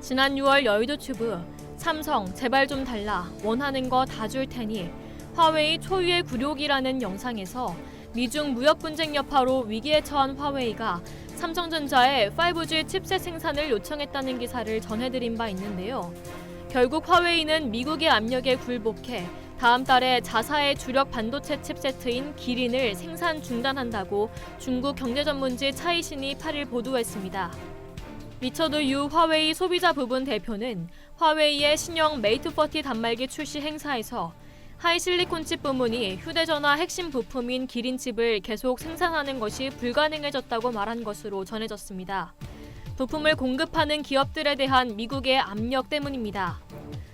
지난 6월 여의도튜브 삼성 제발 좀 달라 원하는 거 다 줄 테니 화웨이 초유의 굴욕이라는 영상에서 미중 무역 분쟁 여파로 위기에 처한 화웨이가 삼성전자에 5G 칩셋 생산을 요청했다는 기사를 전해드린 바 있는데요. 결국 화웨이는 미국의 압력에 굴복해 다음 달에 자사의 주력 반도체 칩세트인 기린을 생산 중단한다고 중국 경제전문지 차이신이 8일 보도했습니다. 리처드 유 화웨이 소비자 부분 대표는 화웨이의 신형 메이트 40 단말기 출시 행사에서 하이실리콘 칩 부문이 휴대전화 핵심 부품인 기린칩을 계속 생산하는 것이 불가능해졌다고 말한 것으로 전해졌습니다. 부품을 공급하는 기업들에 대한 미국의 압력 때문입니다.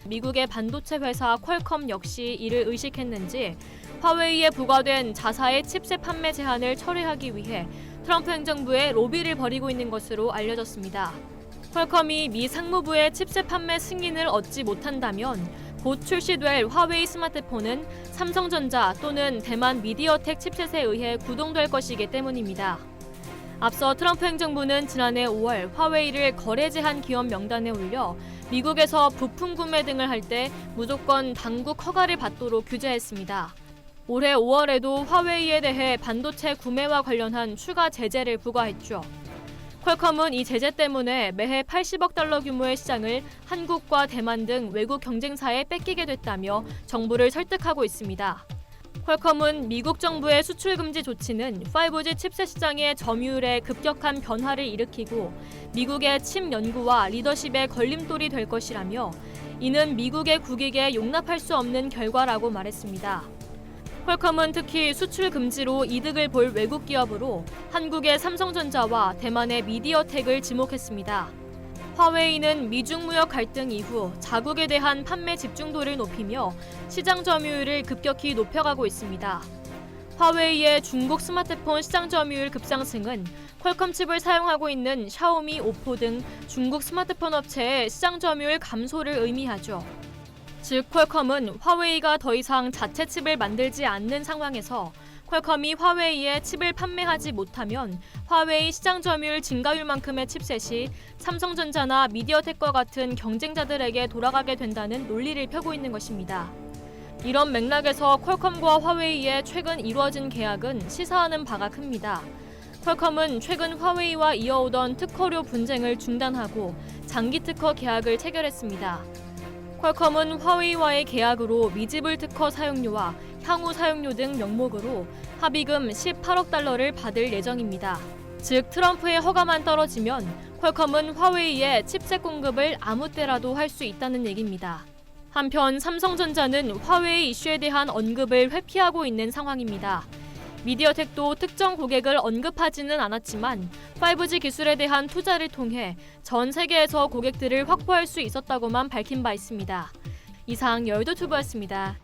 미국의 반도체 회사 퀄컴 역시 이를 의식했는지 화웨이에 부과된 자사의 칩셋 판매 제한을 철회하기 위해 트럼프 행정부에 로비를 벌이고 있는 것으로 알려졌습니다. 퀄컴이 미 상무부의 칩셋 판매 승인을 얻지 못한다면 곧 출시될 화웨이 스마트폰은 삼성전자 또는 대만 미디어텍 칩셋에 의해 구동될 것이기 때문입니다. 앞서 트럼프 행정부는 지난해 5월 화웨이를 거래 제한 기업 명단에 올려 미국에서 부품 구매 등을 할 때 무조건 당국 허가를 받도록 규제했습니다. 올해 5월에도 화웨이에 대해 반도체 구매와 관련한 추가 제재를 부과했죠. 퀄컴은 이 제재 때문에 매해 80억 달러 규모의 시장을 한국과 대만 등 외국 경쟁사에 뺏기게 됐다며 정부를 설득하고 있습니다. 퀄컴은 미국 정부의 수출 금지 조치는 5G 칩셋 시장의 점유율에 급격한 변화를 일으키고 미국의 칩 연구와 리더십에 걸림돌이 될 것이라며 이는 미국의 국익에 용납할 수 없는 결과라고 말했습니다. 퀄컴은 특히 수출 금지로 이득을 볼 외국 기업으로 한국의 삼성전자와 대만의 미디어텍을 지목했습니다. 화웨이는 미중 무역 갈등 이후 자국에 대한 판매 집중도를 높이며 시장 점유율을 급격히 높여가고 있습니다. 화웨이의 중국 스마트폰 시장 점유율 급상승은 퀄컴 칩을 사용하고 있는 샤오미, 오포 등 중국 스마트폰 업체의 시장 점유율 감소를 의미하죠. 즉 퀄컴은 화웨이가 더 이상 자체 칩을 만들지 않는 상황에서 퀄컴이 화웨이에 칩을 판매하지 못하면 화웨이 시장 점유율 증가율만큼의 칩셋이 삼성전자나 미디어텍과 같은 경쟁자들에게 돌아가게 된다는 논리를 펴고 있는 것입니다. 이런 맥락에서 퀄컴과 화웨이의 최근 이루어진 계약은 시사하는 바가 큽니다. 퀄컴은 최근 화웨이와 이어오던 특허료 분쟁을 중단하고 장기 특허 계약을 체결했습니다. 퀄컴은 화웨이와의 계약으로 미지불 특허 사용료와 향후 사용료 등 명목으로 합의금 18억 달러를 받을 예정입니다. 즉 트럼프의 허가만 떨어지면 퀄컴은 화웨이에 칩셋 공급을 아무 때라도 할 수 있다는 얘기입니다. 한편 삼성전자는 화웨이 이슈에 대한 언급을 회피하고 있는 상황입니다. 미디어텍도 특정 고객을 언급하지는 않았지만 5G 기술에 대한 투자를 통해 전 세계에서 고객들을 확보할 수 있었다고만 밝힌 바 있습니다. 이상 여의도튜브였습니다.